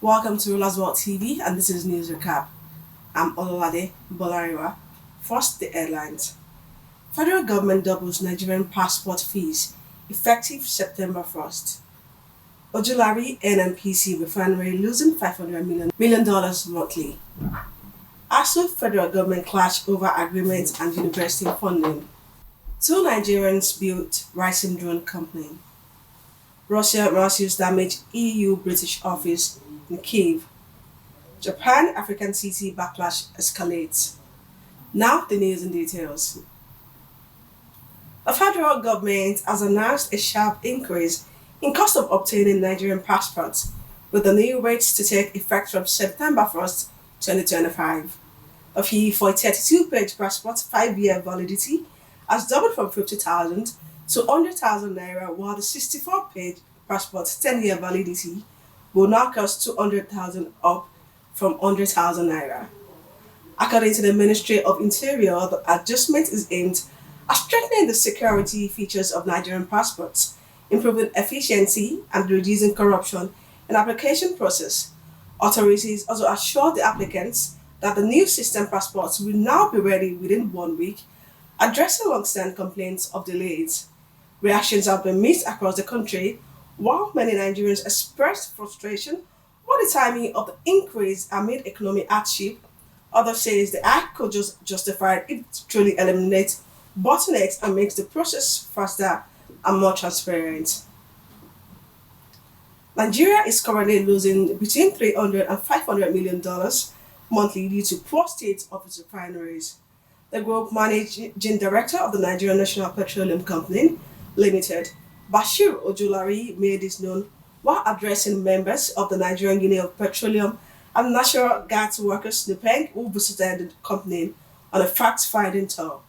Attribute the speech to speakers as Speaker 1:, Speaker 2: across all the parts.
Speaker 1: Welcome to Rulers World TV, and this is News Recap. I'm Ololade Bolariwa. First, the headlines. Federal government doubles Nigerian passport fees effective September 1st. Ojulari NNPC refinery losing $500 million monthly. ASUU federal government clash over agreements and university funding. Two Nigerians built rising drone company. Russia missiles damage EU British office in Kiev. Japan African city backlash escalates. Now the news in details. The federal government has announced a sharp increase in cost of obtaining Nigerian passports, with the new rates to take effect from September 1st, 2025. The fee for a 32-page passport 5-year validity has doubled from 50,000 to 100,000 naira, while the 64-page passport 10-year validity will now cost 200,000, up from 100,000 naira. According to the Ministry of Interior, the adjustment is aimed at strengthening the security features of Nigerian passports, improving efficiency, and reducing corruption in application process. Authorities also assured the applicants that the new system passports will now be ready within 1 week, addressing long-standing complaints of delays. Reactions have been mixed across the country, while many Nigerians expressed frustration over the timing of the increase amid economic hardship. Others say the act could just justify if it truly eliminates bottlenecks and makes the process faster and more transparent. Nigeria is currently losing between $300 and $500 million monthly due to poor state of its refineries. The group managing director of the Nigerian National Petroleum Company Limited, Bashir Ojulari, made this known while addressing members of the Nigerian Union of Petroleum and Natural Gas Workers (NUPEG) who visited the company on a fact-finding tour.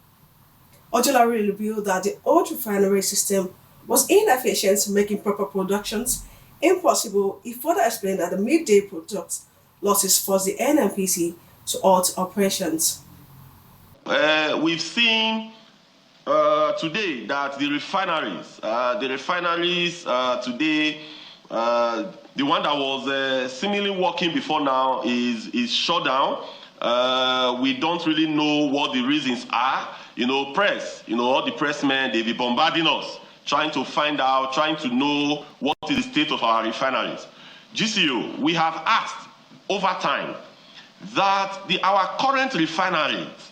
Speaker 1: Ojulari revealed that the old refinery system was inefficient, making proper productions impossible. He further explained that the midday product losses forced the NNPC to halt operations.
Speaker 2: We've seen today that the refineries today, the one that was seemingly working before now is shut down. We don't really know what the reasons are. Press, all the pressmen, they be bombarding us, trying to find out, trying to know what is the state of our refineries. GCO, we have asked over time that our current refineries,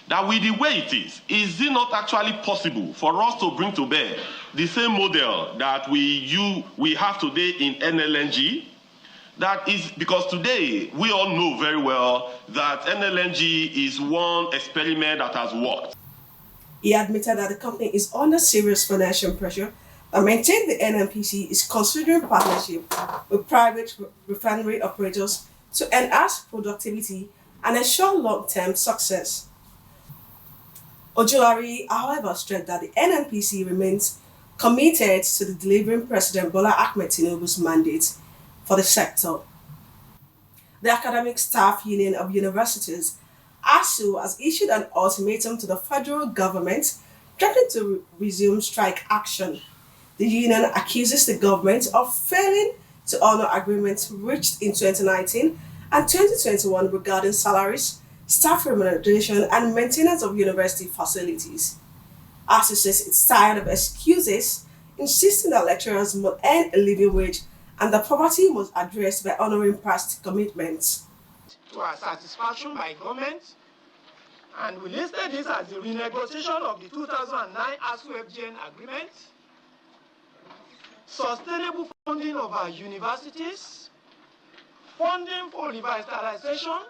Speaker 2: that with the way it is it not actually possible for us to bring to bear the same model that we have today in NLNG? That is because today we all know very well that NLNG is one experiment that has worked.
Speaker 1: He admitted that the company is under serious financial pressure and maintained the NNPC is considering partnership with private refinery operators to enhance productivity and ensure long-term success. Ojulari, however, stressed that the NNPC remains committed to the delivering President Bola Ahmed Tinubu's mandate for the sector. The Academic Staff Union of Universities, ASUU, has issued an ultimatum to the federal government threatening to resume strike action. The union accuses the government of failing to honor agreements reached in 2019 and 2021 regarding salaries, staff remuneration, and maintenance of university facilities. ASUU says it's tired of excuses, insisting that lecturers must earn a living wage and that poverty must be addressed by honoring past commitments.
Speaker 3: To our satisfaction by government, and we listed this as the renegotiation of the 2009 ASUU-FGN agreement, sustainable funding of our universities, funding for revitalization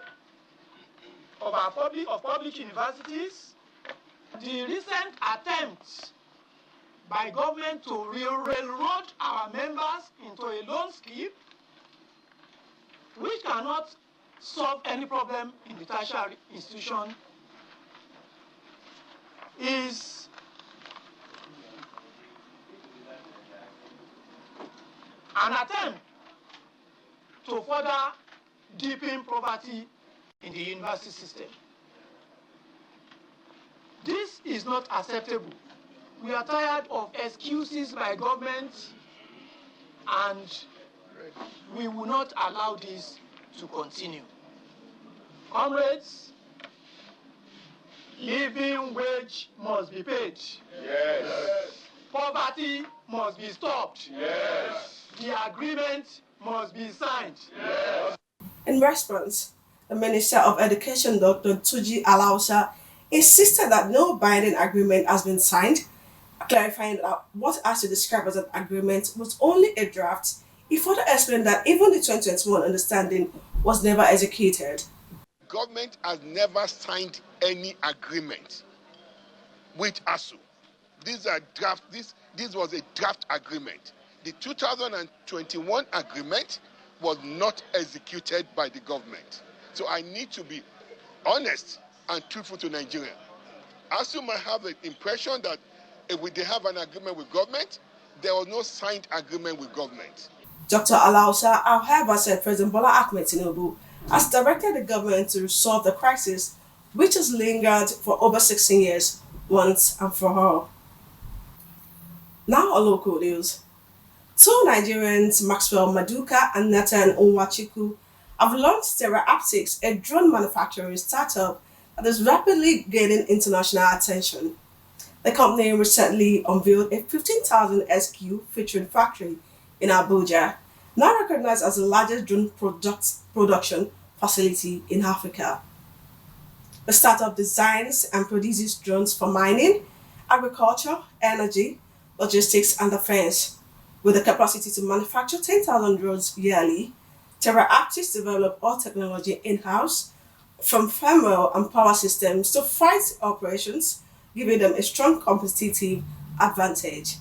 Speaker 3: of public universities, the recent attempts by government to railroad our members into a loan scheme which cannot solve any problem in the tertiary institution is an attempt to further deepen poverty in the university system. This is not acceptable. We are tired of excuses by government and We will not allow this to continue. Comrades, living wage must be paid.
Speaker 4: Yes.
Speaker 3: Poverty must be stopped.
Speaker 4: Yes.
Speaker 3: The agreement must be signed.
Speaker 4: Yes.
Speaker 1: In response, the Minister of Education, Dr. Tuji Alausa, insisted that no binding agreement has been signed, clarifying that what ASUU described as an agreement was only a draft. He further explained that even the 2021 understanding was never executed.
Speaker 4: Government has never signed any agreement with ASUU. These are draft. This was a draft agreement. The 2021 agreement was not executed by the government. So I need to be honest and truthful to Nigeria. ASUU might have the impression that if they have an agreement with government, there was no signed agreement with government.
Speaker 1: Dr. Alausa, however, said President Bola Ahmed Tinubu has directed the government to resolve the crisis, which has lingered for over 16 years, once and for all. Now, on local news. Two Nigerians, Maxwell Maduka and Nathan Onwachiku, have launched Terra Aptics, a drone manufacturing startup that is rapidly gaining international attention. The company recently unveiled a 15,000 SQ featuring factory in Abuja, now recognized as the largest drone production facility in Africa. The startup designs and produces drones for mining, agriculture, energy, logistics, and defense. With the capacity to manufacture 10,000 drones yearly, Terra Aptics develop all technology in-house, from firmware and power systems to flight operations, giving them a strong competitive advantage.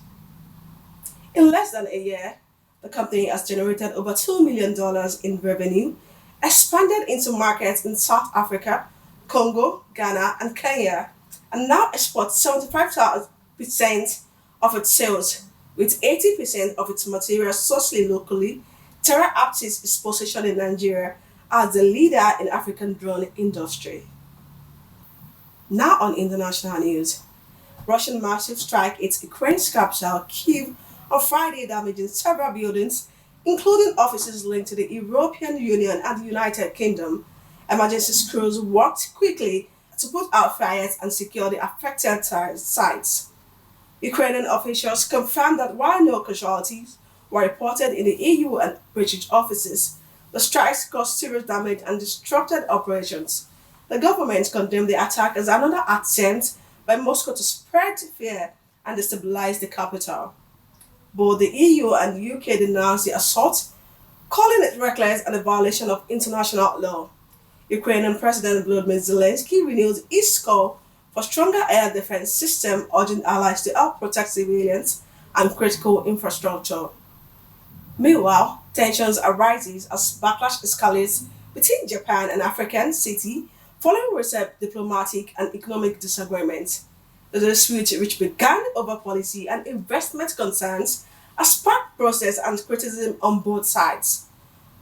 Speaker 1: In less than a year, the company has generated over $2 million in revenue, expanded into markets in South Africa, Congo, Ghana, and Kenya, and now exports 75% of its sales, with 80% of its materials sourced locally. Terra Aptics is positioned in Nigeria as the leader in African drone industry. Now on international news. Russian massive strike hit Ukraine's capital, Kyiv, on Friday, damaging several buildings, including offices linked to the European Union and the United Kingdom. Emergency crews worked quickly to put out fires and secure the affected sites. Ukrainian officials confirmed that while no casualties were reported in the EU and British offices, the strikes caused serious damage and disrupted operations. The government condemned the attack as another attempt by Moscow to spread fear and destabilize the capital. Both the EU and the UK denounced the assault, calling it reckless and a violation of international law. Ukrainian President Volodymyr Zelensky renewed his call for stronger air defense system, urging allies to help protect civilians and critical infrastructure. Meanwhile, tensions arise as backlash escalates between Japan and African city following recent diplomatic and economic disagreements. The dispute, which began over policy and investment concerns, has sparked protest and criticism on both sides.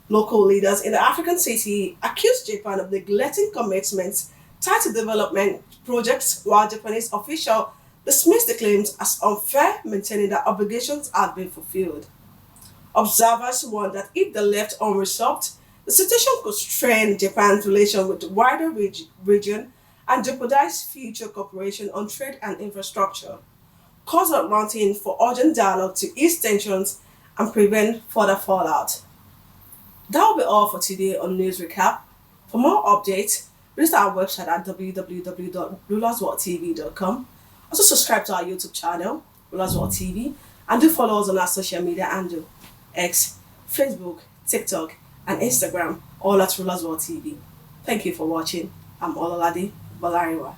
Speaker 1: Local leaders in the African city accused Japan of neglecting commitments tied to development projects, while Japanese officials dismissed the claims as unfair, maintaining that obligations had been fulfilled. Observers warn that if they left unresolved, the situation could strain Japan's relation with the wider region and jeopardize future cooperation on trade and infrastructure. Calls are mounting for urgent dialogue to ease tensions and prevent further fallout. That will be all for today on News Recap. For more updates, visit our website at www.rulersworldtv.com. Also subscribe to our YouTube channel, Rulers World TV, and do follow us on our social media handle, X, Facebook, TikTok, and Instagram, all at Rulers World TV. Thank you for watching. I'm Ololade Balariwa.